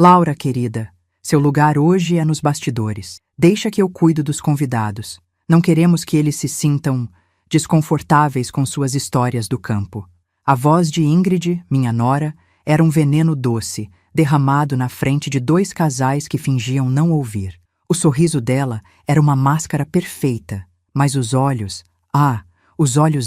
Laura, querida, seu lugar hoje é nos bastidores. Deixa que eu cuido dos convidados. Não queremos que eles se sintam desconfortáveis com suas histórias do campo. A voz de Ingrid, minha nora, era um veneno doce, derramado na frente de dois casais que fingiam não ouvir. O sorriso dela era uma máscara perfeita, mas os olhos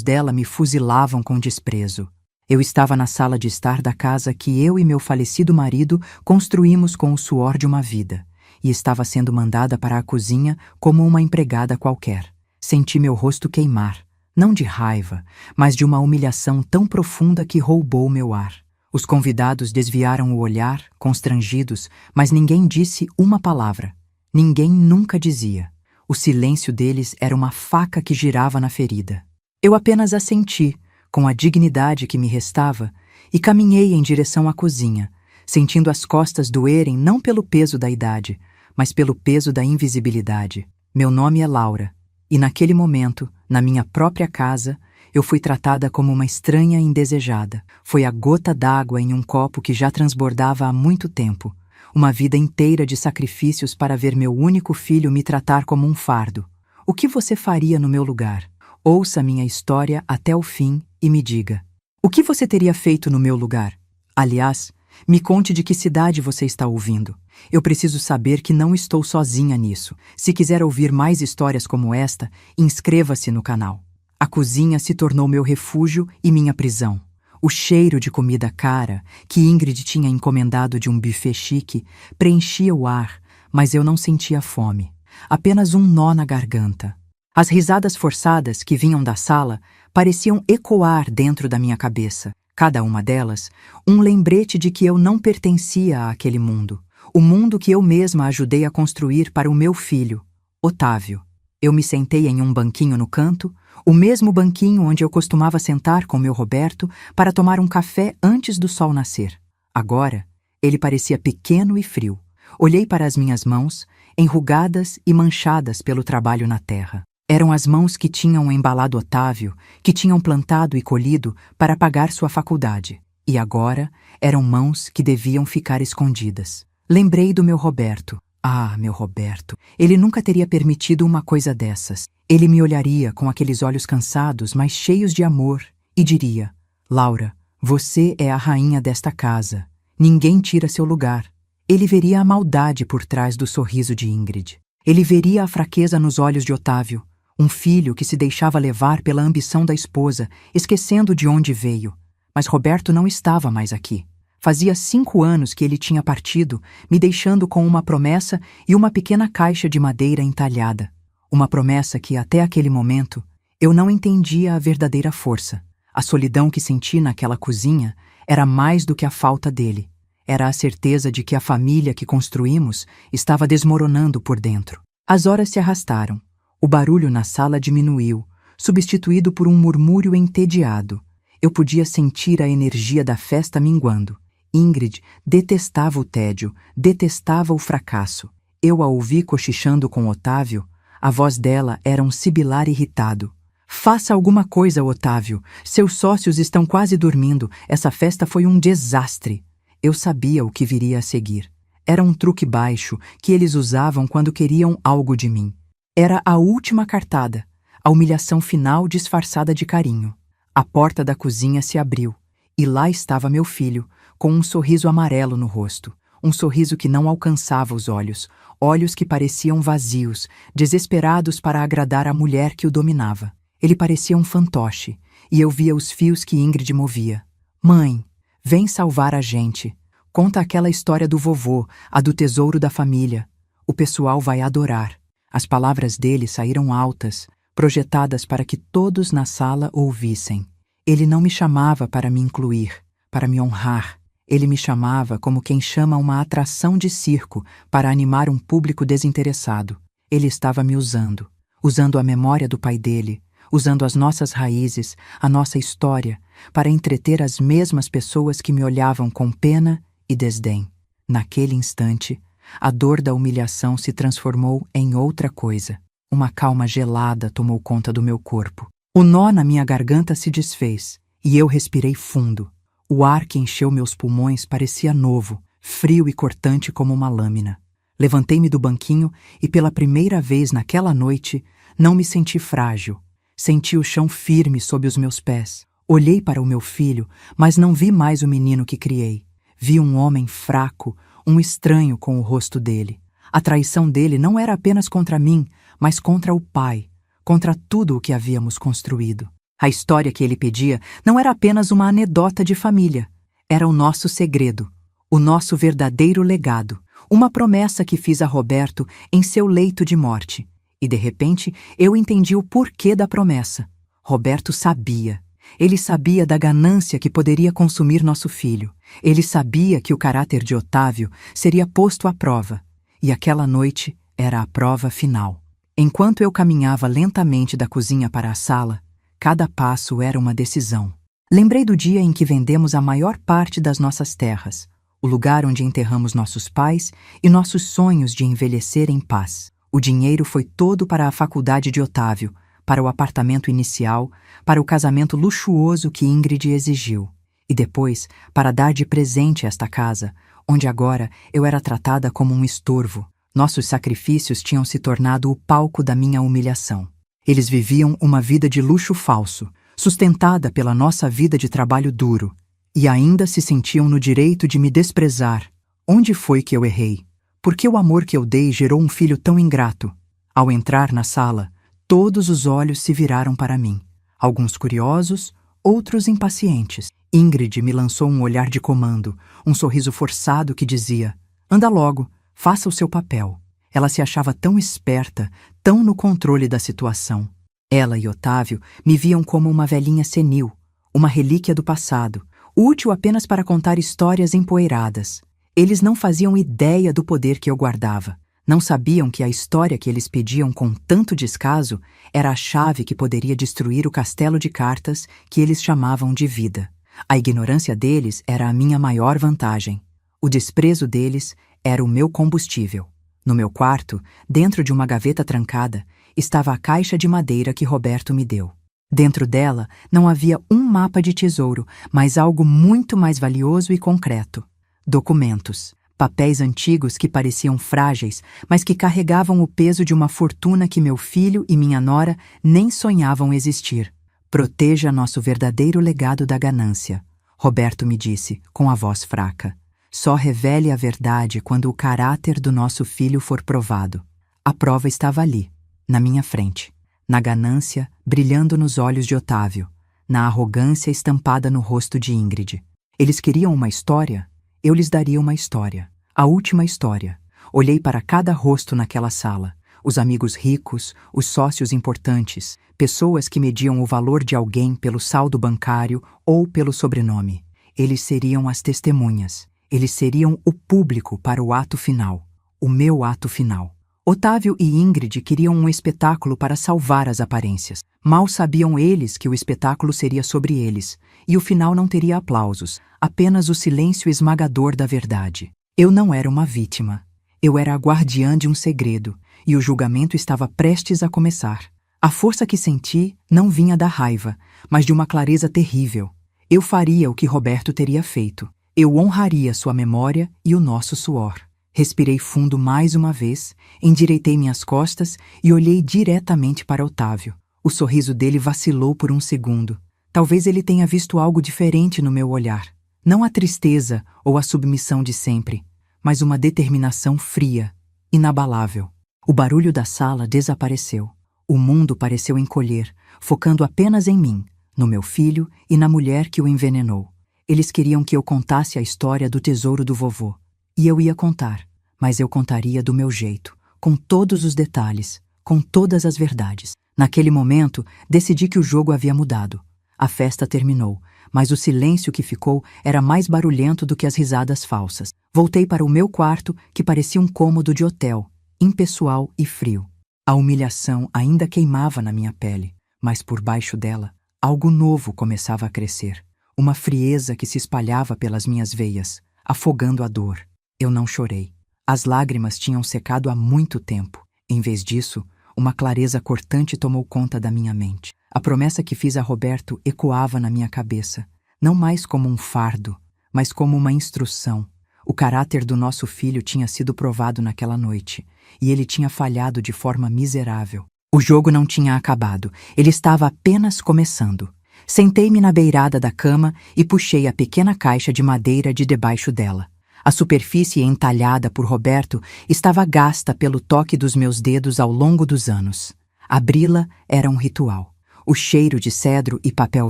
dela me fuzilavam com desprezo. Eu estava na sala de estar da casa que eu e meu falecido marido construímos com o suor de uma vida, e estava sendo mandada para a cozinha como uma empregada qualquer. Senti meu rosto queimar, não de raiva, mas de uma humilhação tão profunda que roubou meu ar. Os convidados desviaram o olhar, constrangidos, mas ninguém disse uma palavra. Ninguém nunca dizia. O silêncio deles era uma faca que girava na ferida. Eu apenas assenti, com a dignidade que me restava, e caminhei em direção à cozinha, sentindo as costas doerem não pelo peso da idade, mas pelo peso da invisibilidade. Meu nome é Laura, e naquele momento, na minha própria casa, eu fui tratada como uma estranha indesejada. Foi a gota d'água em um copo que já transbordava há muito tempo. Uma vida inteira de sacrifícios para ver meu único filho me tratar como um fardo. O que você faria no meu lugar? Ouça minha história até o fim e me diga. O que você teria feito no meu lugar? Aliás, me conte de que cidade você está ouvindo. Eu preciso saber que não estou sozinha nisso. Se quiser ouvir mais histórias como esta, inscreva-se no canal. A cozinha se tornou meu refúgio e minha prisão. O cheiro de comida cara, que Ingrid tinha encomendado de um buffet chique, preenchia o ar, mas eu não sentia fome. Apenas um nó na garganta. As risadas forçadas que vinham da sala pareciam ecoar dentro da minha cabeça. Cada uma delas, um lembrete de que eu não pertencia àquele mundo. O mundo que eu mesma ajudei a construir para o meu filho, Otávio. Eu me sentei em um banquinho no canto, o mesmo banquinho onde eu costumava sentar com meu Roberto para tomar um café antes do sol nascer. Agora, ele parecia pequeno e frio. Olhei para as minhas mãos, enrugadas e manchadas pelo trabalho na terra. Eram as mãos que tinham embalado Otávio, que tinham plantado e colhido para pagar sua faculdade. E agora eram mãos que deviam ficar escondidas. Lembrei do meu Roberto. Ah, meu Roberto, ele nunca teria permitido uma coisa dessas. Ele me olharia com aqueles olhos cansados, mas cheios de amor, e diria: Laura, você é a rainha desta casa. Ninguém tira seu lugar. Ele veria a maldade por trás do sorriso de Ingrid. Ele veria a fraqueza nos olhos de Otávio. Um filho que se deixava levar pela ambição da esposa, esquecendo de onde veio. Mas Roberto não estava mais aqui. Fazia 5 anos que ele tinha partido, me deixando com uma promessa e uma pequena caixa de madeira entalhada. Uma promessa que, até aquele momento, eu não entendia a verdadeira força. A solidão que senti naquela cozinha era mais do que a falta dele. Era a certeza de que a família que construímos estava desmoronando por dentro. As horas se arrastaram. O barulho na sala diminuiu, substituído por um murmúrio entediado. Eu podia sentir a energia da festa minguando. Ingrid detestava o tédio, detestava o fracasso. Eu a ouvi cochichando com Otávio. A voz dela era um sibilar irritado. Faça alguma coisa, Otávio. Seus sócios estão quase dormindo. Essa festa foi um desastre. Eu sabia o que viria a seguir. Era um truque baixo que eles usavam quando queriam algo de mim. Era a última cartada, a humilhação final disfarçada de carinho. A porta da cozinha se abriu, e lá estava meu filho, com um sorriso amarelo no rosto. Um sorriso que não alcançava os olhos, olhos que pareciam vazios, desesperados para agradar a mulher que o dominava. Ele parecia um fantoche, e eu via os fios que Ingrid movia. Mãe, vem salvar a gente. Conta aquela história do vovô, a do tesouro da família. O pessoal vai adorar. As palavras dele saíram altas, projetadas para que todos na sala ouvissem. Ele não me chamava para me incluir, para me honrar. Ele me chamava como quem chama uma atração de circo para animar um público desinteressado. Ele estava me usando a memória do pai dele, usando as nossas raízes, a nossa história, para entreter as mesmas pessoas que me olhavam com pena e desdém. Naquele instante, a dor da humilhação se transformou em outra coisa. Uma calma gelada tomou conta do meu corpo. O nó na minha garganta se desfez, e eu respirei fundo. O ar que encheu meus pulmões parecia novo, frio e cortante como uma lâmina. Levantei-me do banquinho e pela primeira vez naquela noite não me senti frágil. Senti o chão firme sob os meus pés. Olhei para o meu filho, mas não vi mais o menino que criei. Vi um homem fraco, um estranho com o rosto dele. A traição dele não era apenas contra mim, mas contra o pai, contra tudo o que havíamos construído. A história que ele pedia não era apenas uma anedota de família. Era o nosso segredo, o nosso verdadeiro legado, uma promessa que fiz a Roberto em seu leito de morte. E de repente eu entendi o porquê da promessa. Roberto sabia. Ele sabia da ganância que poderia consumir nosso filho. Ele sabia que o caráter de Otávio seria posto à prova. E aquela noite era a prova final. Enquanto eu caminhava lentamente da cozinha para a sala, cada passo era uma decisão. Lembrei do dia em que vendemos a maior parte das nossas terras, o lugar onde enterramos nossos pais e nossos sonhos de envelhecer em paz. O dinheiro foi todo para a faculdade de Otávio, para o apartamento inicial, para o casamento luxuoso que Ingrid exigiu. E depois, para dar de presente esta casa, onde agora eu era tratada como um estorvo. Nossos sacrifícios tinham se tornado o palco da minha humilhação. Eles viviam uma vida de luxo falso, sustentada pela nossa vida de trabalho duro, e ainda se sentiam no direito de me desprezar. Onde foi que eu errei? Por que o amor que eu dei gerou um filho tão ingrato? Ao entrar na sala, todos os olhos se viraram para mim. Alguns curiosos, outros impacientes. Ingrid me lançou um olhar de comando, um sorriso forçado que dizia: "Anda logo, faça o seu papel." Ela se achava tão esperta, tão no controle da situação. Ela e Otávio me viam como uma velhinha senil, uma relíquia do passado, útil apenas para contar histórias empoeiradas. Eles não faziam ideia do poder que eu guardava. Não sabiam que a história que eles pediam com tanto descaso era a chave que poderia destruir o castelo de cartas que eles chamavam de vida. A ignorância deles era a minha maior vantagem. O desprezo deles era o meu combustível. No meu quarto, dentro de uma gaveta trancada, estava a caixa de madeira que Roberto me deu. Dentro dela não havia um mapa de tesouro, mas algo muito mais valioso e concreto. Documentos. Papéis antigos que pareciam frágeis, mas que carregavam o peso de uma fortuna que meu filho e minha nora nem sonhavam existir. "Proteja nosso verdadeiro legado da ganância", Roberto me disse, com a voz fraca. "Só revele a verdade quando o caráter do nosso filho for provado." A prova estava ali, na minha frente, na ganância brilhando nos olhos de Otávio, na arrogância estampada no rosto de Ingrid. Eles queriam uma história? Eu lhes daria uma história. A última história. Olhei para cada rosto naquela sala. Os amigos ricos, os sócios importantes, pessoas que mediam o valor de alguém pelo saldo bancário ou pelo sobrenome. Eles seriam as testemunhas. Eles seriam o público para o ato final. O meu ato final. Otávio e Ingrid queriam um espetáculo para salvar as aparências. Mal sabiam eles que o espetáculo seria sobre eles, e o final não teria aplausos, apenas o silêncio esmagador da verdade. Eu não era uma vítima. Eu era a guardiã de um segredo, e o julgamento estava prestes a começar. A força que senti não vinha da raiva, mas de uma clareza terrível. Eu faria o que Roberto teria feito. Eu honraria sua memória e o nosso suor. Respirei fundo mais uma vez, endireitei minhas costas e olhei diretamente para Otávio. O sorriso dele vacilou por um segundo. Talvez ele tenha visto algo diferente no meu olhar. Não a tristeza ou a submissão de sempre, mas uma determinação fria, inabalável. O barulho da sala desapareceu. O mundo pareceu encolher, focando apenas em mim, no meu filho e na mulher que o envenenou. Eles queriam que eu contasse a história do tesouro do vovô. E eu ia contar, mas eu contaria do meu jeito, com todos os detalhes, com todas as verdades. Naquele momento, decidi que o jogo havia mudado. A festa terminou, mas o silêncio que ficou era mais barulhento do que as risadas falsas. Voltei para o meu quarto, que parecia um cômodo de hotel, impessoal e frio. A humilhação ainda queimava na minha pele, mas por baixo dela, algo novo começava a crescer. Uma frieza que se espalhava pelas minhas veias, afogando a dor. Eu não chorei. As lágrimas tinham secado há muito tempo. Em vez disso, uma clareza cortante tomou conta da minha mente. A promessa que fiz a Roberto ecoava na minha cabeça, não mais como um fardo, mas como uma instrução, O caráter do nosso filho tinha sido provado naquela noite, e ele tinha falhado de forma miserável. O jogo não tinha acabado, ele estava apenas começando. Sentei-me na beirada da cama e puxei a pequena caixa de madeira de debaixo dela. A superfície entalhada por Roberto estava gasta pelo toque dos meus dedos ao longo dos anos. Abri-la era um ritual. O cheiro de cedro e papel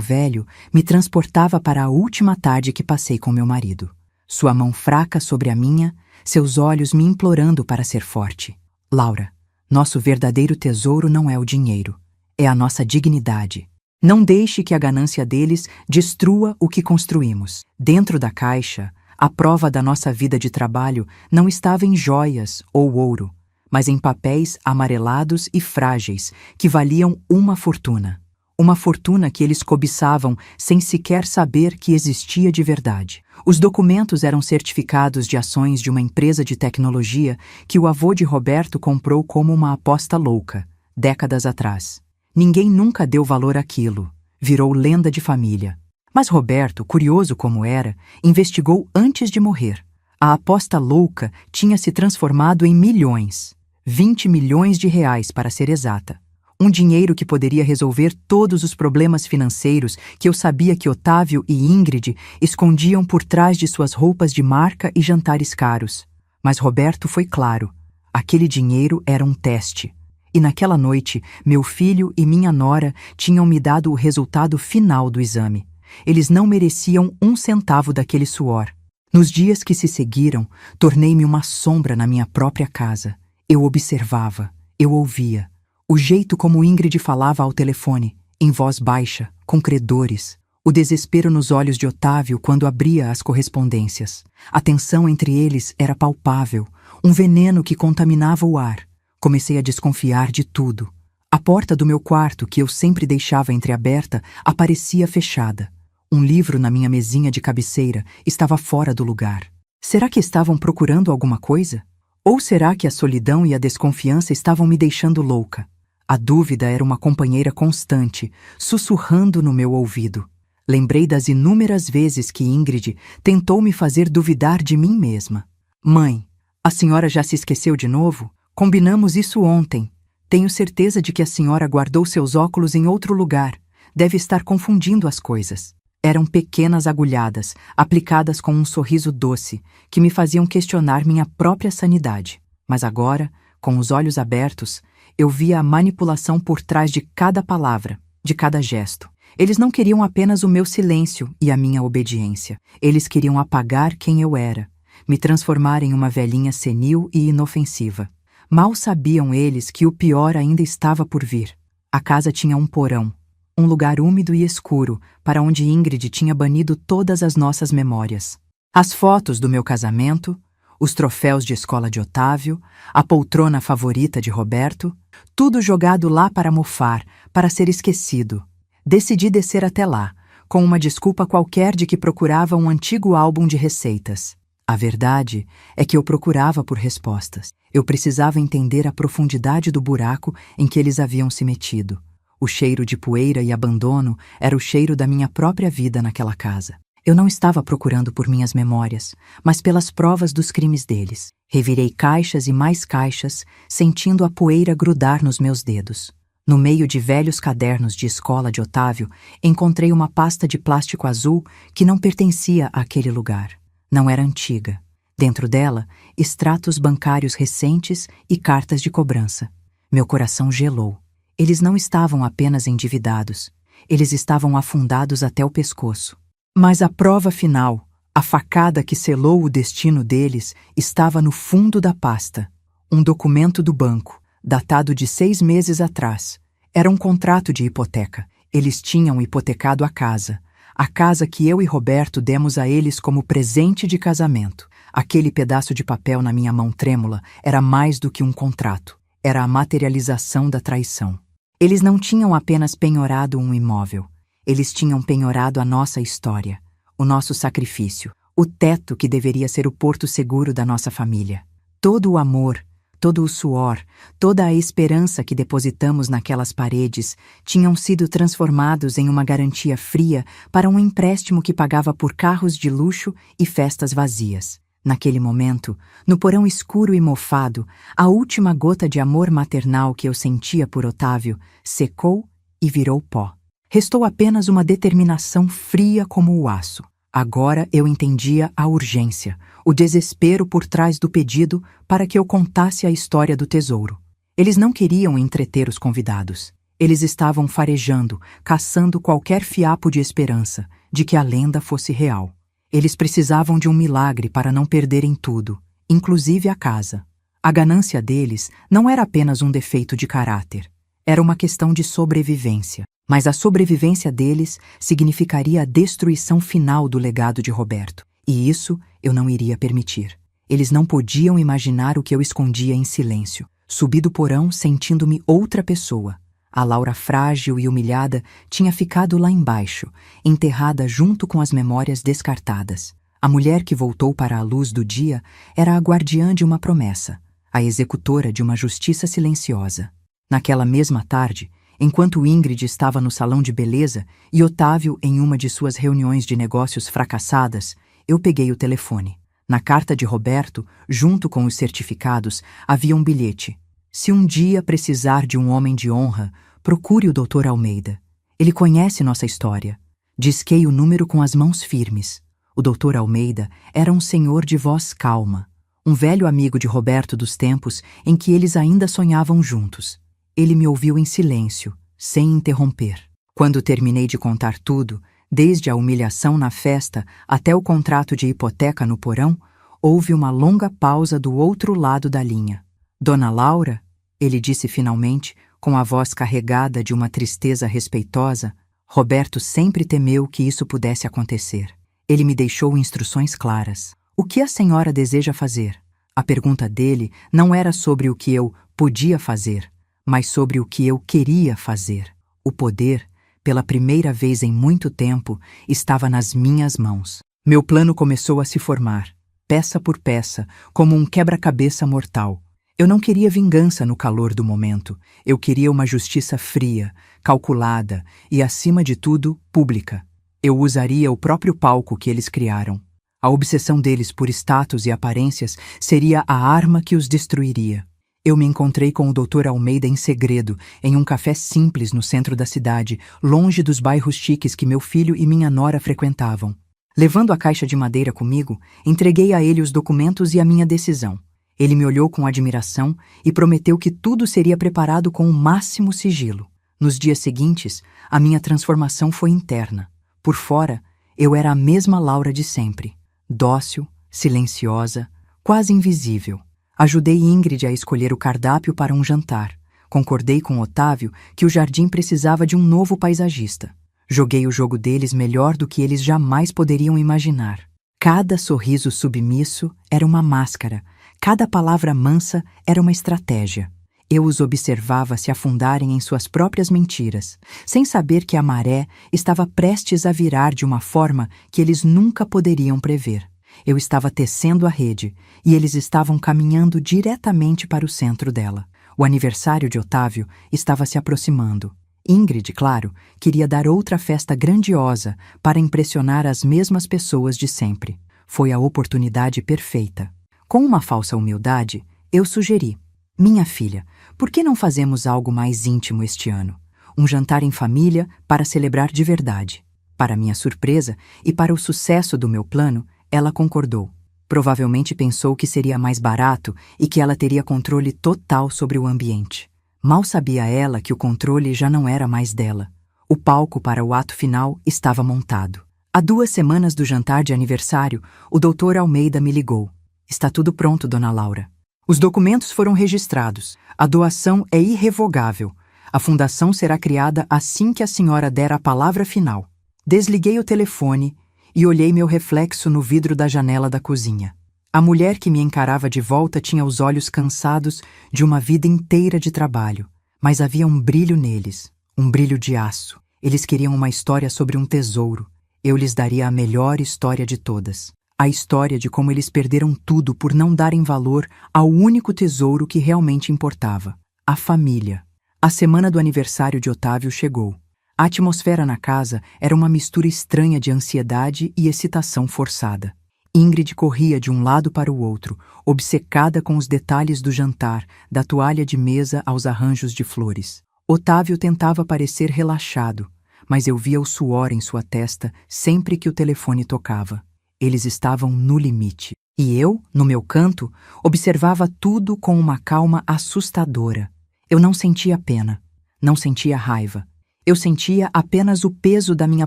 velho me transportava para a última tarde que passei com meu marido. Sua mão fraca sobre a minha, seus olhos me implorando para ser forte. Laura, nosso verdadeiro tesouro não é o dinheiro, é a nossa dignidade. Não deixe que a ganância deles destrua o que construímos. Dentro da caixa, a prova da nossa vida de trabalho não estava em joias ou ouro, mas em papéis amarelados e frágeis que valiam uma fortuna. Uma fortuna que eles cobiçavam sem sequer saber que existia de verdade. Os documentos eram certificados de ações de uma empresa de tecnologia que o avô de Roberto comprou como uma aposta louca, décadas atrás. Ninguém nunca deu valor àquilo. Virou lenda de família. Mas Roberto, curioso como era, investigou antes de morrer. A aposta louca tinha se transformado em milhões. 20 milhões de reais, para ser exata. Um dinheiro que poderia resolver todos os problemas financeiros que eu sabia que Otávio e Ingrid escondiam por trás de suas roupas de marca e jantares caros. Mas Roberto foi claro. Aquele dinheiro era um teste. E naquela noite, meu filho e minha nora tinham me dado o resultado final do exame. Eles não mereciam um centavo daquele suor. Nos dias que se seguiram, tornei-me uma sombra na minha própria casa. Eu observava, eu ouvia. O jeito como Ingrid falava ao telefone, em voz baixa, com credores. O desespero nos olhos de Otávio quando abria as correspondências. A tensão entre eles era palpável, um veneno que contaminava o ar. Comecei a desconfiar de tudo. A porta do meu quarto, que eu sempre deixava entreaberta, aparecia fechada. Um livro na minha mesinha de cabeceira estava fora do lugar. Será que estavam procurando alguma coisa? Ou será que a solidão e a desconfiança estavam me deixando louca? A dúvida era uma companheira constante, sussurrando no meu ouvido. Lembrei das inúmeras vezes que Ingrid tentou me fazer duvidar de mim mesma. Mãe, a senhora já se esqueceu de novo? Combinamos isso ontem. Tenho certeza de que a senhora guardou seus óculos em outro lugar. Deve estar confundindo as coisas. Eram pequenas agulhadas, aplicadas com um sorriso doce, que me faziam questionar minha própria sanidade. Mas agora, com os olhos abertos, eu via a manipulação por trás de cada palavra, de cada gesto. Eles não queriam apenas o meu silêncio e a minha obediência. Eles queriam apagar quem eu era, me transformar em uma velhinha senil e inofensiva. Mal sabiam eles que o pior ainda estava por vir. A casa tinha um porão, um lugar úmido e escuro, para onde Ingrid tinha banido todas as nossas memórias. As fotos do meu casamento, os troféus de escola de Otávio, a poltrona favorita de Roberto, tudo jogado lá para mofar, para ser esquecido. Decidi descer até lá, com uma desculpa qualquer de que procurava um antigo álbum de receitas. A verdade é que eu procurava por respostas. Eu precisava entender a profundidade do buraco em que eles haviam se metido. O cheiro de poeira e abandono era o cheiro da minha própria vida naquela casa. Eu não estava procurando por minhas memórias, mas pelas provas dos crimes deles. Revirei caixas e mais caixas, sentindo a poeira grudar nos meus dedos. No meio de velhos cadernos de escola de Otávio, encontrei uma pasta de plástico azul que não pertencia àquele lugar. Não era antiga. Dentro dela, extratos bancários recentes e cartas de cobrança. Meu coração gelou. Eles não estavam apenas endividados. Eles estavam afundados até o pescoço. Mas a prova final, a facada que selou o destino deles, estava no fundo da pasta. Um documento do banco, datado de 6 meses atrás. Era um contrato de hipoteca. Eles tinham hipotecado a casa que eu e Roberto demos a eles como presente de casamento. Aquele pedaço de papel na minha mão trêmula era mais do que um contrato. Era a materialização da traição. Eles não tinham apenas penhorado um imóvel. Eles tinham penhorado a nossa história, o nosso sacrifício, o teto que deveria ser o porto seguro da nossa família. Todo o amor, todo o suor, toda a esperança que depositamos naquelas paredes tinham sido transformados em uma garantia fria para um empréstimo que pagava por carros de luxo e festas vazias. Naquele momento, no porão escuro e mofado, a última gota de amor maternal que eu sentia por Otávio secou e virou pó. Restou apenas uma determinação fria como o aço. Agora eu entendia a urgência, o desespero por trás do pedido para que eu contasse a história do tesouro. Eles não queriam entreter os convidados. Eles estavam farejando, caçando qualquer fiapo de esperança, de que a lenda fosse real. Eles precisavam de um milagre para não perderem tudo, inclusive a casa. A ganância deles não era apenas um defeito de caráter. Era uma questão de sobrevivência. Mas a sobrevivência deles significaria a destruição final do legado de Roberto. E isso eu não iria permitir. Eles não podiam imaginar o que eu escondia em silêncio. Subi do porão sentindo-me outra pessoa. A Laura frágil e humilhada tinha ficado lá embaixo, enterrada junto com as memórias descartadas. A mulher que voltou para a luz do dia era a guardiã de uma promessa, a executora de uma justiça silenciosa. Naquela mesma tarde, enquanto Ingrid estava no salão de beleza e Otávio em uma de suas reuniões de negócios fracassadas, eu peguei o telefone. Na carta de Roberto, junto com os certificados, havia um bilhete. Se um dia precisar de um homem de honra, procure o Dr. Almeida. Ele conhece nossa história. Disquei o número com as mãos firmes. O Dr. Almeida era um senhor de voz calma, um velho amigo de Roberto dos tempos em que eles ainda sonhavam juntos. Ele me ouviu em silêncio, sem interromper. Quando terminei de contar tudo, desde a humilhação na festa até o contrato de hipoteca no porão, houve uma longa pausa do outro lado da linha. Dona Laura, ele disse finalmente, com a voz carregada de uma tristeza respeitosa, Roberto sempre temeu que isso pudesse acontecer. Ele me deixou instruções claras. O que a senhora deseja fazer? A pergunta dele não era sobre o que eu podia fazer, mas sobre o que eu queria fazer. O poder, pela primeira vez em muito tempo, estava nas minhas mãos. Meu plano começou a se formar, peça por peça, como um quebra-cabeça mortal. Eu não queria vingança no calor do momento. Eu queria uma justiça fria, calculada e, acima de tudo, pública. Eu usaria o próprio palco que eles criaram. A obsessão deles por status e aparências seria a arma que os destruiria. Eu me encontrei com o Dr. Almeida em segredo, em um café simples no centro da cidade, longe dos bairros chiques que meu filho e minha nora frequentavam. Levando a caixa de madeira comigo, entreguei a ele os documentos e a minha decisão. Ele me olhou com admiração e prometeu que tudo seria preparado com o máximo sigilo. Nos dias seguintes, a minha transformação foi interna. Por fora, eu era a mesma Laura de sempre. Dócil, silenciosa, quase invisível. Ajudei Ingrid a escolher o cardápio para um jantar. Concordei com Otávio que o jardim precisava de um novo paisagista. Joguei o jogo deles melhor do que eles jamais poderiam imaginar. Cada sorriso submisso era uma máscara. Cada palavra mansa era uma estratégia. Eu os observava se afundarem em suas próprias mentiras, sem saber que a maré estava prestes a virar de uma forma que eles nunca poderiam prever. Eu estava tecendo a rede, e eles estavam caminhando diretamente para o centro dela. O aniversário de Otávio estava se aproximando. Ingrid, claro, queria dar outra festa grandiosa para impressionar as mesmas pessoas de sempre. Foi a oportunidade perfeita. Com uma falsa humildade, eu sugeri: minha filha, por que não fazemos algo mais íntimo este ano? Um jantar em família para celebrar de verdade. Para minha surpresa e para o sucesso do meu plano, ela concordou. Provavelmente pensou que seria mais barato e que ela teria controle total sobre o ambiente. Mal sabia ela que o controle já não era mais dela. O palco para o ato final estava montado. Há 2 semanas do jantar de aniversário, o Dr. Almeida me ligou. Está tudo pronto, Dona Laura. Os documentos foram registrados. A doação é irrevogável. A fundação será criada assim que a senhora der a palavra final. Desliguei o telefone e olhei meu reflexo no vidro da janela da cozinha. A mulher que me encarava de volta tinha os olhos cansados de uma vida inteira de trabalho, mas havia um brilho neles, um brilho de aço. Eles queriam uma história sobre um tesouro. Eu lhes daria a melhor história de todas. A história de como eles perderam tudo por não darem valor ao único tesouro que realmente importava: a família. A semana do aniversário de Otávio chegou. A atmosfera na casa era uma mistura estranha de ansiedade e excitação forçada. Ingrid corria de um lado para o outro, obcecada com os detalhes do jantar, da toalha de mesa aos arranjos de flores. Otávio tentava parecer relaxado, mas eu via o suor em sua testa sempre que o telefone tocava. Eles estavam no limite. E eu, no meu canto, observava tudo com uma calma assustadora. Eu não sentia pena, não sentia raiva. Eu sentia apenas o peso da minha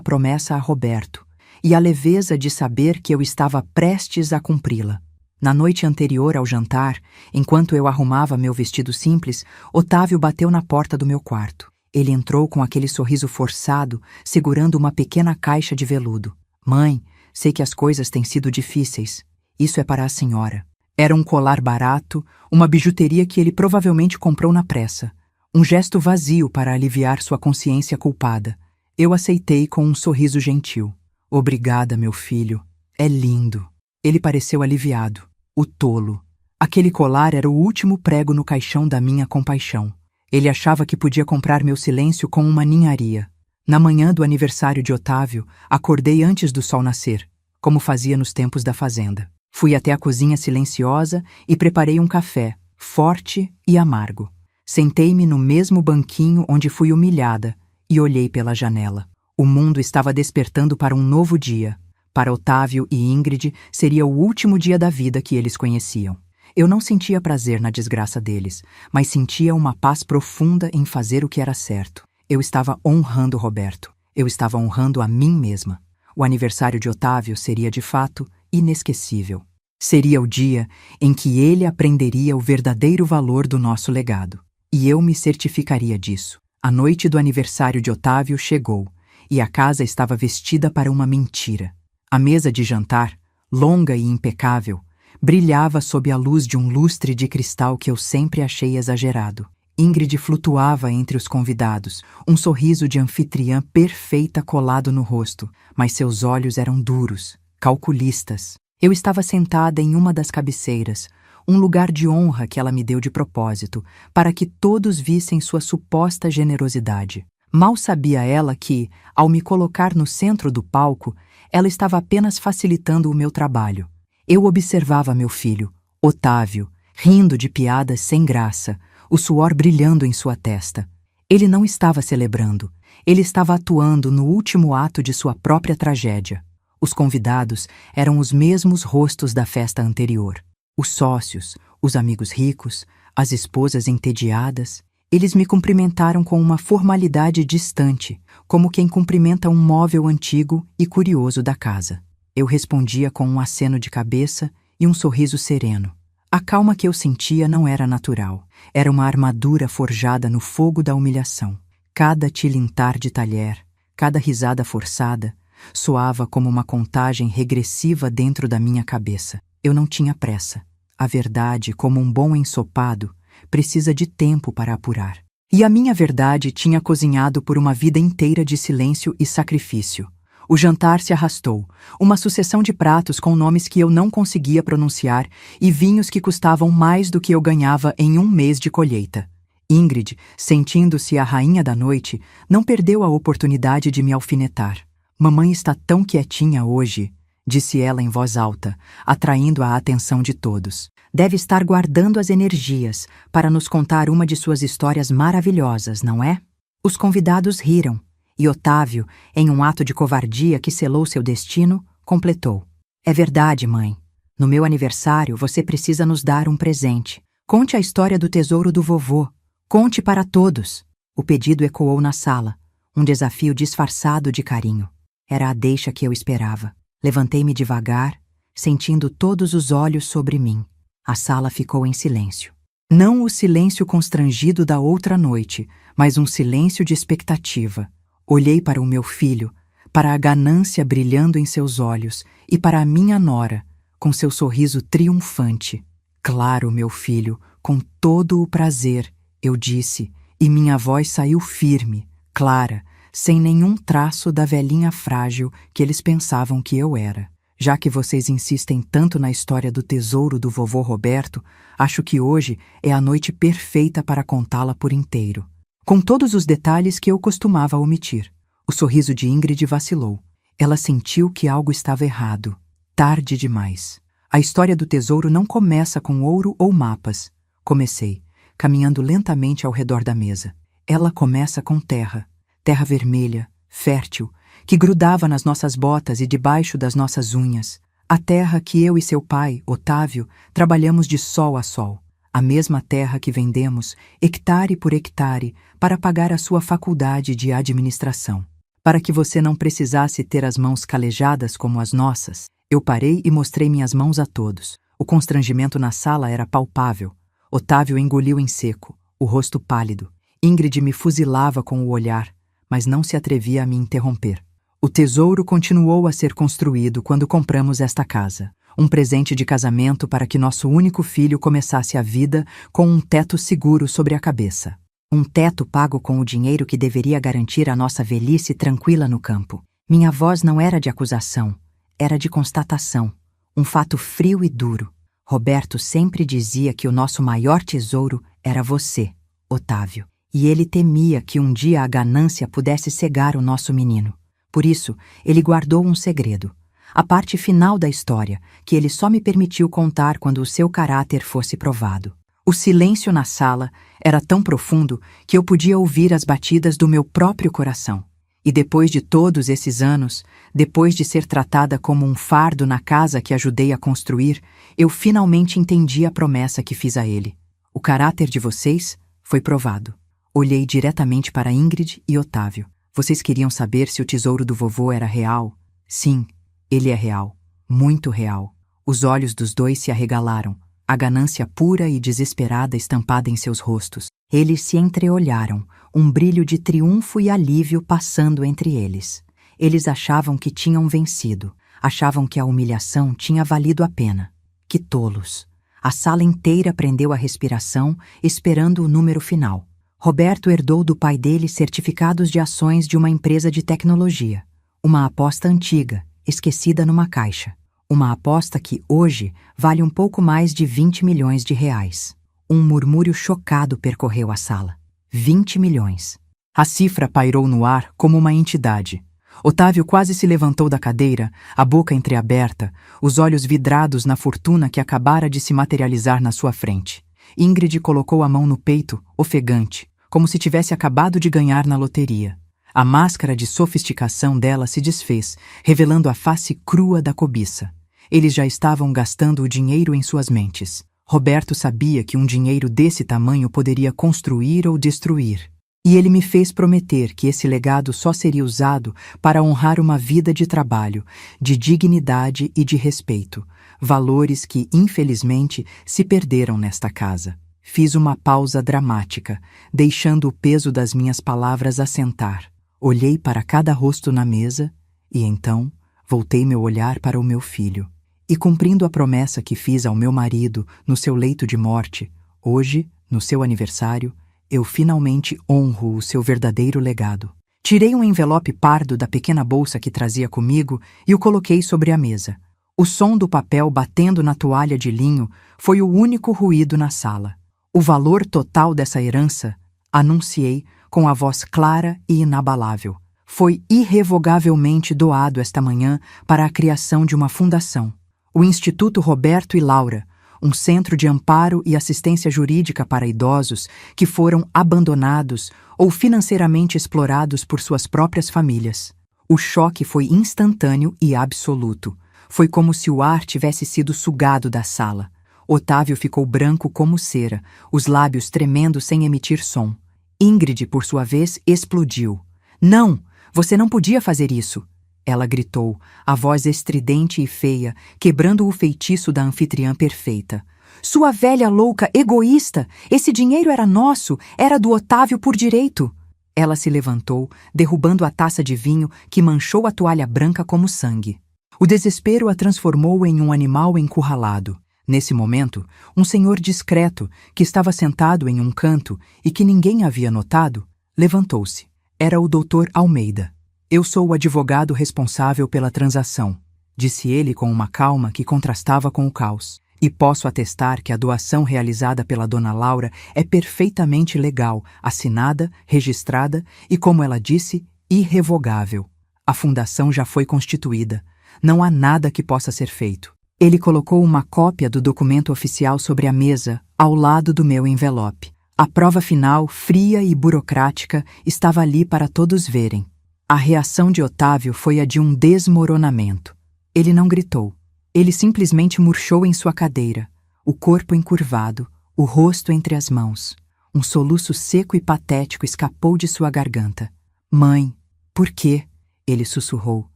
promessa a Roberto e a leveza de saber que eu estava prestes a cumpri-la. Na noite anterior ao jantar, enquanto eu arrumava meu vestido simples, Otávio bateu na porta do meu quarto. Ele entrou com aquele sorriso forçado, segurando uma pequena caixa de veludo. "Mãe, sei que as coisas têm sido difíceis. Isso é para a senhora." Era um colar barato, uma bijuteria que ele provavelmente comprou na pressa. Um gesto vazio para aliviar sua consciência culpada. Eu aceitei com um sorriso gentil. "Obrigada, meu filho. É lindo." Ele pareceu aliviado. O tolo. Aquele colar era o último prego no caixão da minha compaixão. Ele achava que podia comprar meu silêncio com uma ninharia. Na manhã do aniversário de Otávio, acordei antes do sol nascer, como fazia nos tempos da fazenda. Fui até a cozinha silenciosa e preparei um café, forte e amargo. Sentei-me no mesmo banquinho onde fui humilhada e olhei pela janela. O mundo estava despertando para um novo dia. Para Otávio e Ingrid, seria o último dia da vida que eles conheciam. Eu não sentia prazer na desgraça deles, mas sentia uma paz profunda em fazer o que era certo. Eu estava honrando Roberto. Eu estava honrando a mim mesma. O aniversário de Otávio seria, de fato, inesquecível. Seria o dia em que ele aprenderia o verdadeiro valor do nosso legado. E eu me certificaria disso. A noite do aniversário de Otávio chegou, e a casa estava vestida para uma mentira. A mesa de jantar, longa e impecável, brilhava sob a luz de um lustre de cristal que eu sempre achei exagerado. Ingrid flutuava entre os convidados, um sorriso de anfitriã perfeita colado no rosto, mas seus olhos eram duros, calculistas. Eu estava sentada em uma das cabeceiras, um lugar de honra que ela me deu de propósito, para que todos vissem sua suposta generosidade. Mal sabia ela que, ao me colocar no centro do palco, ela estava apenas facilitando o meu trabalho. Eu observava meu filho, Otávio, rindo de piadas sem graça, o suor brilhando em sua testa. Ele não estava celebrando, ele estava atuando no último ato de sua própria tragédia. Os convidados eram os mesmos rostos da festa anterior. Os sócios, os amigos ricos, as esposas entediadas. Eles me cumprimentaram com uma formalidade distante, como quem cumprimenta um móvel antigo e curioso da casa. Eu respondia com um aceno de cabeça e um sorriso sereno. A calma que eu sentia não era natural. Era uma armadura forjada no fogo da humilhação. Cada tilintar de talher, cada risada forçada, soava como uma contagem regressiva dentro da minha cabeça. Eu não tinha pressa. A verdade, como um bom ensopado, precisa de tempo para apurar. E a minha verdade tinha cozinhado por uma vida inteira de silêncio e sacrifício. O jantar se arrastou, uma sucessão de pratos com nomes que eu não conseguia pronunciar e vinhos que custavam mais do que eu ganhava em um mês de colheita. Ingrid, sentindo-se a rainha da noite, não perdeu a oportunidade de me alfinetar. "Mamãe está tão quietinha hoje", disse ela em voz alta, atraindo a atenção de todos. "Deve estar guardando as energias para nos contar uma de suas histórias maravilhosas, não é?" Os convidados riram, e Otávio, em um ato de covardia que selou seu destino, completou: "É verdade, mãe. No meu aniversário você precisa nos dar um presente. Conte a história do tesouro do vovô. Conte para todos." O pedido ecoou na sala, um desafio disfarçado de carinho. Era a deixa que eu esperava. Levantei-me devagar, sentindo todos os olhos sobre mim. A sala ficou em silêncio. Não o silêncio constrangido da outra noite, mas um silêncio de expectativa. Olhei para o meu filho, para a ganância brilhando em seus olhos e para a minha nora, com seu sorriso triunfante. "Claro, meu filho, com todo o prazer", eu disse, e minha voz saiu firme, clara, sem nenhum traço da velhinha frágil que eles pensavam que eu era. "Já que vocês insistem tanto na história do tesouro do vovô Roberto, acho que hoje é a noite perfeita para contá-la por inteiro, com todos os detalhes que eu costumava omitir." O sorriso de Ingrid vacilou. Ela sentiu que algo estava errado. Tarde demais. A história do tesouro não começa com ouro ou mapas. Comecei, caminhando lentamente ao redor da mesa. Ela começa com terra. Terra vermelha, fértil, que grudava nas nossas botas e debaixo das nossas unhas. A terra que eu e seu pai, Otávio, trabalhamos de sol a sol. A mesma terra que vendemos, hectare por hectare, para pagar a sua faculdade de administração. Para que você não precisasse ter as mãos calejadas como as nossas, eu parei e mostrei minhas mãos a todos. O constrangimento na sala era palpável. Otávio engoliu em seco, o rosto pálido. Ingrid me fuzilava com o olhar, mas não se atrevia a me interromper. O tesouro continuou a ser construído quando compramos esta casa. Um presente de casamento para que nosso único filho começasse a vida com um teto seguro sobre a cabeça. Um teto pago com o dinheiro que deveria garantir a nossa velhice tranquila no campo. Minha voz não era de acusação, era de constatação. Um fato frio e duro. Roberto sempre dizia que o nosso maior tesouro era você, Otávio. E ele temia que um dia a ganância pudesse cegar o nosso menino. Por isso, ele guardou um segredo. A parte final da história, que ele só me permitiu contar quando o seu caráter fosse provado. O silêncio na sala era tão profundo que eu podia ouvir as batidas do meu próprio coração. E depois de todos esses anos, depois de ser tratada como um fardo na casa que ajudei a construir, eu finalmente entendi a promessa que fiz a ele. O caráter de vocês foi provado. Olhei diretamente para Ingrid e Otávio. Vocês queriam saber se o tesouro do vovô era real? Sim, ele é real. Muito real. Os olhos dos dois se arregalaram, a ganância pura e desesperada estampada em seus rostos. Eles se entreolharam, um brilho de triunfo e alívio passando entre eles. Eles achavam que tinham vencido, achavam que a humilhação tinha valido a pena. Que tolos! A sala inteira prendeu a respiração, esperando o número final. Roberto herdou do pai dele certificados de ações de uma empresa de tecnologia. Uma aposta antiga, esquecida numa caixa. Uma aposta que, hoje, vale um pouco mais de 20 milhões de reais. Um murmúrio chocado percorreu a sala. 20 milhões. A cifra pairou no ar como uma entidade. Otávio quase se levantou da cadeira, a boca entreaberta, os olhos vidrados na fortuna que acabara de se materializar na sua frente. Ingrid colocou a mão no peito, ofegante, como se tivesse acabado de ganhar na loteria. A máscara de sofisticação dela se desfez, revelando a face crua da cobiça. Eles já estavam gastando o dinheiro em suas mentes. Roberto sabia que um dinheiro desse tamanho poderia construir ou destruir. E ele me fez prometer que esse legado só seria usado para honrar uma vida de trabalho, de dignidade e de respeito, valores que, infelizmente, se perderam nesta casa. Fiz uma pausa dramática, deixando o peso das minhas palavras assentar. Olhei para cada rosto na mesa e, então, voltei meu olhar para o meu filho. E cumprindo a promessa que fiz ao meu marido no seu leito de morte, hoje, no seu aniversário, eu finalmente honro o seu verdadeiro legado. Tirei um envelope pardo da pequena bolsa que trazia comigo e o coloquei sobre a mesa. O som do papel batendo na toalha de linho foi o único ruído na sala. O valor total dessa herança, anunciei com a voz clara e inabalável, foi irrevogavelmente doado esta manhã para a criação de uma fundação. O Instituto Roberto e Laura, um centro de amparo e assistência jurídica para idosos que foram abandonados ou financeiramente explorados por suas próprias famílias. O choque foi instantâneo e absoluto. Foi como se o ar tivesse sido sugado da sala. Otávio ficou branco como cera, os lábios tremendo sem emitir som. Ingrid, por sua vez, explodiu. "Não! Você não podia fazer isso!" Ela gritou, a voz estridente e feia, quebrando o feitiço da anfitriã perfeita. "Sua velha louca egoísta! Esse dinheiro era nosso, era do Otávio por direito!" Ela se levantou, derrubando a taça de vinho que manchou a toalha branca como sangue. O desespero a transformou em um animal encurralado. Nesse momento, um senhor discreto, que estava sentado em um canto e que ninguém havia notado, levantou-se. Era o Dr. Almeida. "Eu sou o advogado responsável pela transação", disse ele com uma calma que contrastava com o caos. "E posso atestar que a doação realizada pela dona Laura é perfeitamente legal, assinada, registrada e, como ela disse, irrevogável. A fundação já foi constituída. Não há nada que possa ser feito. Ele colocou uma cópia do documento oficial sobre a mesa, ao lado do meu envelope. A prova final, fria e burocrática, estava ali para todos verem. A reação de Otávio foi a de um desmoronamento. Ele não gritou. Ele simplesmente murchou em sua cadeira, o corpo encurvado, o rosto entre as mãos. Um soluço seco e patético escapou de sua garganta. Mãe, por quê? Ele sussurrou,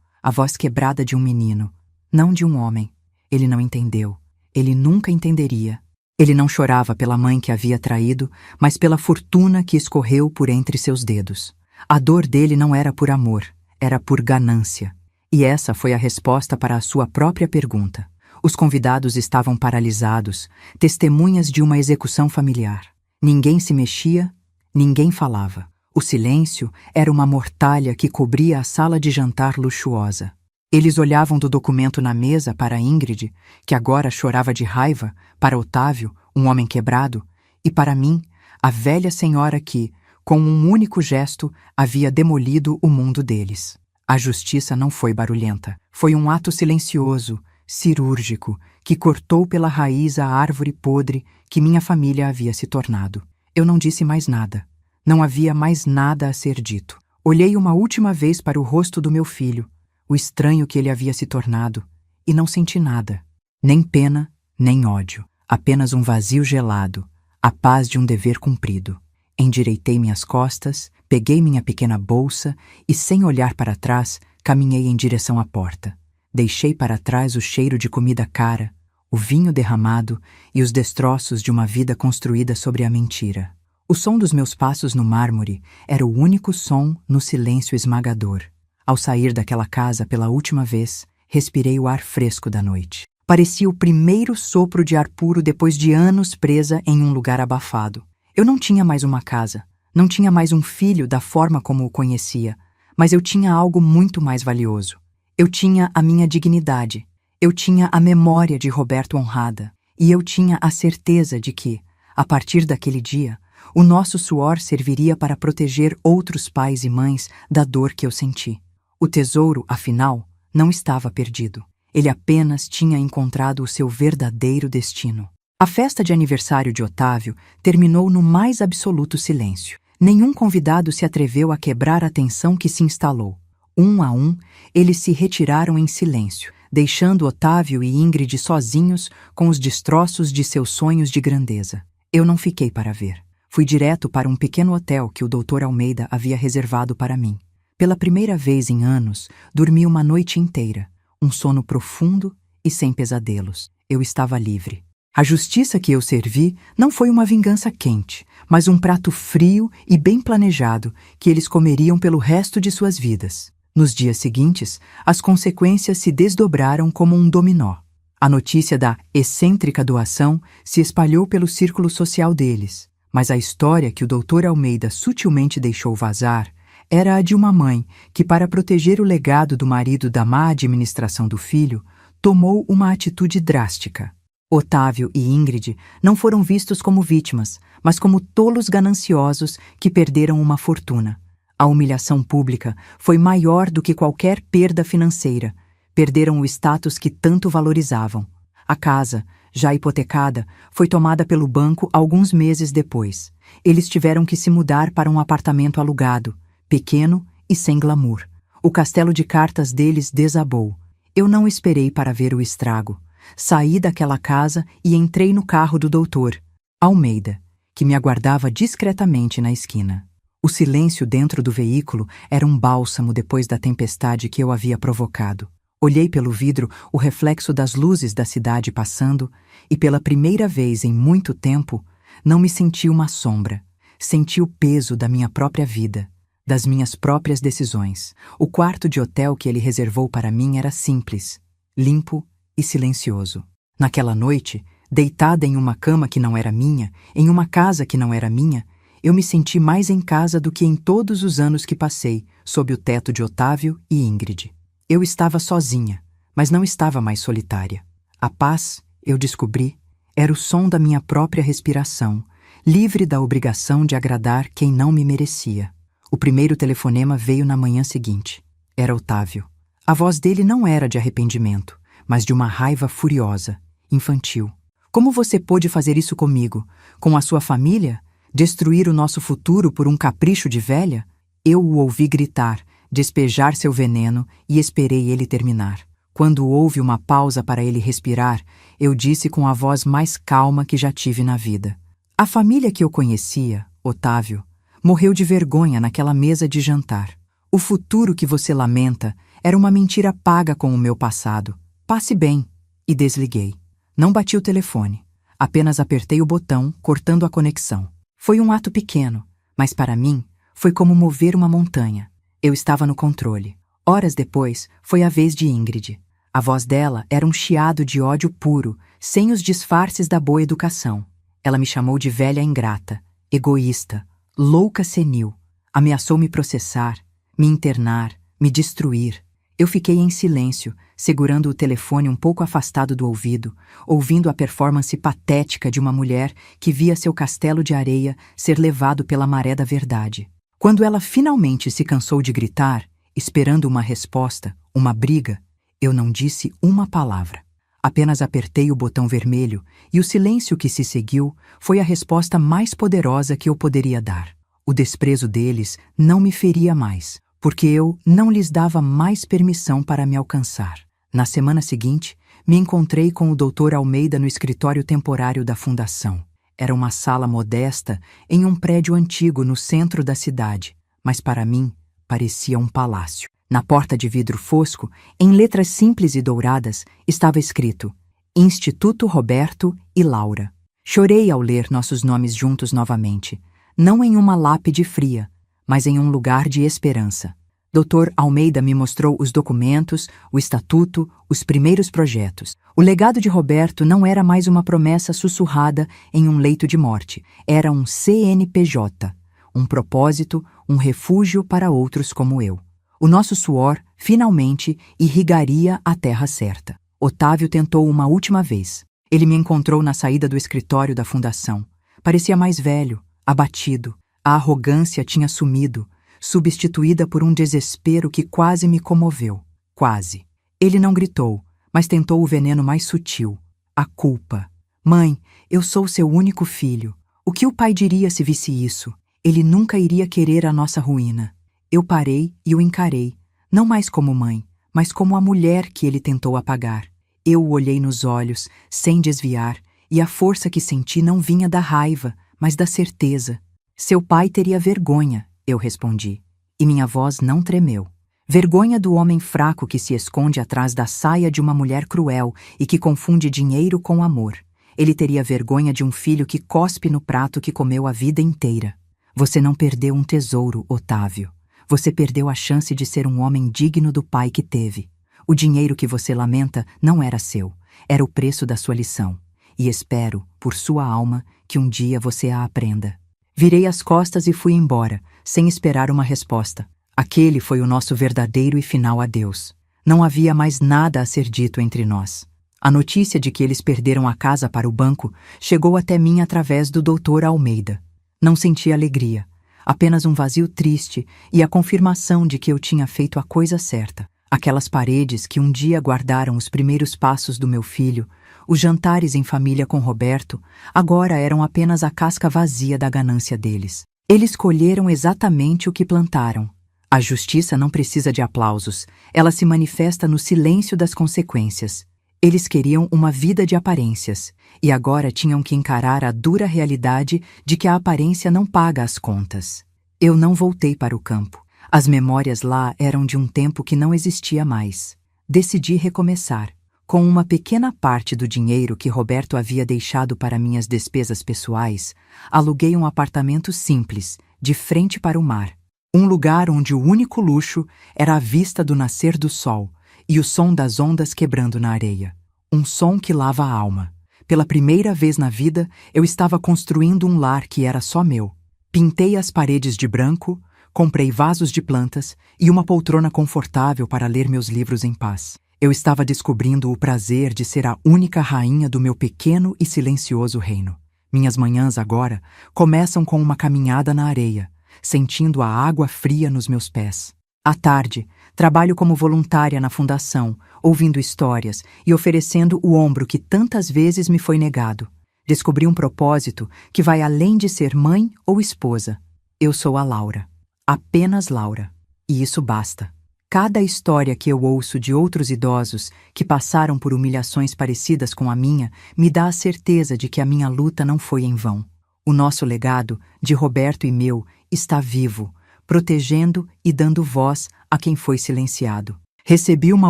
a voz quebrada de um menino, não de um homem. Ele não entendeu. Ele nunca entenderia. Ele não chorava pela mãe que havia traído, mas pela fortuna que escorreu por entre seus dedos. A dor dele não era por amor, era por ganância. E essa foi a resposta para a sua própria pergunta. Os convidados estavam paralisados, testemunhas de uma execução familiar. Ninguém se mexia, ninguém falava. O silêncio era uma mortalha que cobria a sala de jantar luxuosa. Eles olhavam do documento na mesa para Ingrid, que agora chorava de raiva, para Otávio, um homem quebrado, e para mim, a velha senhora que, com um único gesto, havia demolido o mundo deles. A justiça não foi barulhenta. Foi um ato silencioso, cirúrgico, que cortou pela raiz a árvore podre que minha família havia se tornado. Eu não disse mais nada. Não havia mais nada a ser dito. Olhei uma última vez para o rosto do meu filho, o estranho que ele havia se tornado, e não senti nada. Nem pena, nem ódio. Apenas um vazio gelado, a paz de um dever cumprido. Endireitei minhas costas, peguei minha pequena bolsa e, sem olhar para trás, caminhei em direção à porta. Deixei para trás o cheiro de comida cara, o vinho derramado e os destroços de uma vida construída sobre a mentira. O som dos meus passos no mármore era o único som no silêncio esmagador. Ao sair daquela casa pela última vez, respirei o ar fresco da noite. Parecia o primeiro sopro de ar puro depois de anos presa em um lugar abafado. Eu não tinha mais uma casa, não tinha mais um filho da forma como o conhecia, mas eu tinha algo muito mais valioso. Eu tinha a minha dignidade, eu tinha a memória de Roberto honrada, e eu tinha a certeza de que, a partir daquele dia, o nosso suor serviria para proteger outros pais e mães da dor que eu senti. O tesouro, afinal, não estava perdido. Ele apenas tinha encontrado o seu verdadeiro destino. A festa de aniversário de Otávio terminou no mais absoluto silêncio. Nenhum convidado se atreveu a quebrar a tensão que se instalou. Um a um, eles se retiraram em silêncio, deixando Otávio e Ingrid sozinhos com os destroços de seus sonhos de grandeza. Eu não fiquei para ver. Fui direto para um pequeno hotel que o Dr. Almeida havia reservado para mim. Pela primeira vez em anos, dormi uma noite inteira, um sono profundo e sem pesadelos. Eu estava livre. A justiça que eu servi não foi uma vingança quente, mas um prato frio e bem planejado que eles comeriam pelo resto de suas vidas. Nos dias seguintes, as consequências se desdobraram como um dominó. A notícia da excêntrica doação se espalhou pelo círculo social deles, mas a história que o Dr. Almeida sutilmente deixou vazar era a de uma mãe que, para proteger o legado do marido da má administração do filho, tomou uma atitude drástica. Otávio e Ingrid não foram vistos como vítimas, mas como tolos gananciosos que perderam uma fortuna. A humilhação pública foi maior do que qualquer perda financeira. Perderam o status que tanto valorizavam. A casa, já hipotecada, foi tomada pelo banco alguns meses depois. Eles tiveram que se mudar para um apartamento alugado, pequeno e sem glamour. O castelo de cartas deles desabou. Eu não esperei para ver o estrago. Saí daquela casa e entrei no carro do doutor Almeida, que me aguardava discretamente na esquina. O silêncio dentro do veículo era um bálsamo depois da tempestade que eu havia provocado. Olhei pelo vidro o reflexo das luzes da cidade passando e, pela primeira vez em muito tempo, não me senti uma sombra. Senti o peso da minha própria vida, das minhas próprias decisões. O quarto de hotel que ele reservou para mim era simples, limpo e silencioso. Naquela noite, deitada em uma cama que não era minha, em uma casa que não era minha, eu me senti mais em casa do que em todos os anos que passei sob o teto de Otávio e Ingrid. Eu estava sozinha, mas não estava mais solitária. A paz, eu descobri, era o som da minha própria respiração, livre da obrigação de agradar quem não me merecia. O primeiro telefonema veio na manhã seguinte. Era Otávio. A voz dele não era de arrependimento, mas de uma raiva furiosa, infantil. Como você pôde fazer isso comigo, com a sua família? Destruir o nosso futuro por um capricho de velha? Eu o ouvi gritar, despejar seu veneno e esperei ele terminar. Quando houve uma pausa para ele respirar, eu disse com a voz mais calma que já tive na vida: a família que eu conhecia, Otávio, morreu de vergonha naquela mesa de jantar. O futuro que você lamenta era uma mentira paga com o meu passado. Passe bem. E desliguei. Não bati o telefone. Apenas apertei o botão, cortando a conexão. Foi um ato pequeno, mas para mim foi como mover uma montanha. Eu estava no controle. Horas depois, foi a vez de Ingrid. A voz dela era um chiado de ódio puro, sem os disfarces da boa educação. Ela me chamou de velha ingrata, egoísta, louca senil. Ameaçou me processar, me internar, me destruir. Eu fiquei em silêncio, segurando o telefone um pouco afastado do ouvido, ouvindo a performance patética de uma mulher que via seu castelo de areia ser levado pela maré da verdade. Quando ela finalmente se cansou de gritar, esperando uma resposta, uma briga, eu não disse uma palavra. Apenas apertei o botão vermelho e o silêncio que se seguiu foi a resposta mais poderosa que eu poderia dar. O desprezo deles não me feria mais, porque eu não lhes dava mais permissão para me alcançar. Na semana seguinte, me encontrei com o Dr. Almeida no escritório temporário da fundação. Era uma sala modesta em um prédio antigo no centro da cidade, mas para mim parecia um palácio. Na porta de vidro fosco, em letras simples e douradas, estava escrito: Instituto Roberto e Laura. Chorei ao ler nossos nomes juntos novamente, não em uma lápide fria, mas em um lugar de esperança. Dr. Almeida me mostrou os documentos, o estatuto, os primeiros projetos. O legado de Roberto não era mais uma promessa sussurrada em um leito de morte. Era um CNPJ, um propósito, um refúgio para outros como eu. O nosso suor, finalmente, irrigaria a terra certa. Otávio tentou uma última vez. Ele me encontrou na saída do escritório da fundação. Parecia mais velho, abatido. A arrogância tinha sumido, substituída por um desespero que quase me comoveu. Quase. Ele não gritou, mas tentou o veneno mais sutil: a culpa. Mãe, eu sou seu único filho. O que o pai diria se visse isso? Ele nunca iria querer a nossa ruína. Eu parei e o encarei, não mais como mãe, mas como a mulher que ele tentou apagar. Eu o olhei nos olhos, sem desviar, e a força que senti não vinha da raiva, mas da certeza. Seu pai teria vergonha, eu respondi, e minha voz não tremeu. Vergonha do homem fraco que se esconde atrás da saia de uma mulher cruel e que confunde dinheiro com amor. Ele teria vergonha de um filho que cospe no prato que comeu a vida inteira. Você não perdeu um tesouro, Otávio. Você perdeu a chance de ser um homem digno do pai que teve. O dinheiro que você lamenta não era seu, era o preço da sua lição. E espero, por sua alma, que um dia você a aprenda. Virei as costas e fui embora, sem esperar uma resposta. Aquele foi o nosso verdadeiro e final adeus. Não havia mais nada a ser dito entre nós. A notícia de que eles perderam a casa para o banco chegou até mim através do Dr. Almeida. Não senti alegria, apenas um vazio triste e a confirmação de que eu tinha feito a coisa certa. Aquelas paredes que um dia guardaram os primeiros passos do meu filho, os jantares em família com Roberto, agora eram apenas a casca vazia da ganância deles. Eles colheram exatamente o que plantaram. A justiça não precisa de aplausos, ela se manifesta no silêncio das consequências. Eles queriam uma vida de aparências, e agora tinham que encarar a dura realidade de que a aparência não paga as contas. Eu não voltei para o campo. As memórias lá eram de um tempo que não existia mais. Decidi recomeçar. Com uma pequena parte do dinheiro que Roberto havia deixado para minhas despesas pessoais, aluguei um apartamento simples, de frente para o mar. Um lugar onde o único luxo era a vista do nascer do sol e o som das ondas quebrando na areia. Um som que lava a alma. Pela primeira vez na vida, eu estava construindo um lar que era só meu. Pintei as paredes de branco, comprei vasos de plantas e uma poltrona confortável para ler meus livros em paz. Eu estava descobrindo o prazer de ser a única rainha do meu pequeno e silencioso reino. Minhas manhãs agora começam com uma caminhada na areia, sentindo a água fria nos meus pés. À tarde, Trabalho como voluntária na fundação, ouvindo histórias e oferecendo o ombro que tantas vezes me foi negado. Descobri um propósito que vai além de ser mãe ou esposa. Eu sou a Laura. Apenas Laura. E isso basta. Cada história que eu ouço de outros idosos que passaram por humilhações parecidas com a minha me dá a certeza de que a minha luta não foi em vão. O nosso legado, de Roberto e meu, está vivo, protegendo e dando voz a quem foi silenciado. Recebi uma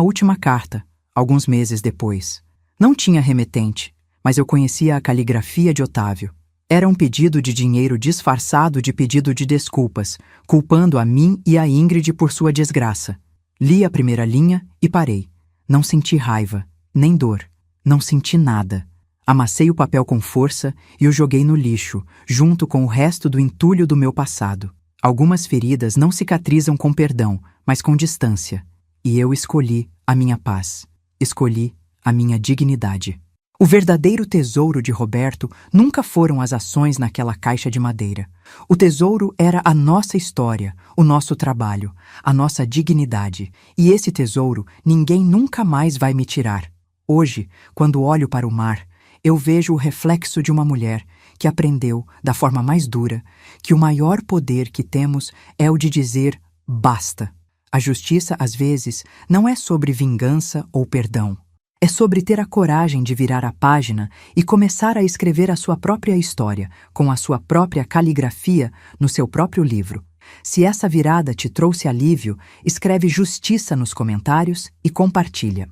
última carta, alguns meses depois. Não tinha remetente, mas eu conhecia a caligrafia de Otávio. Era um pedido de dinheiro disfarçado de pedido de desculpas, culpando a mim e a Ingrid por sua desgraça. Li a primeira linha e parei. Não senti raiva, nem dor. Não senti nada. Amassei o papel com força e o joguei no lixo, junto com o resto do entulho do meu passado. Algumas feridas não cicatrizam com perdão, mas com distância. E eu escolhi a minha paz. Escolhi a minha dignidade. O verdadeiro tesouro de Roberto nunca foram as ações naquela caixa de madeira. O tesouro era a nossa história, o nosso trabalho, a nossa dignidade. E esse tesouro ninguém nunca mais vai me tirar. Hoje, quando olho para o mar, eu vejo o reflexo de uma mulher que aprendeu, da forma mais dura, que o maior poder que temos é o de dizer basta. A justiça, às vezes, não é sobre vingança ou perdão. É sobre ter a coragem de virar a página e começar a escrever a sua própria história, com a sua própria caligrafia no seu próprio livro. Se essa virada te trouxe alívio, escreve justiça nos comentários e compartilha.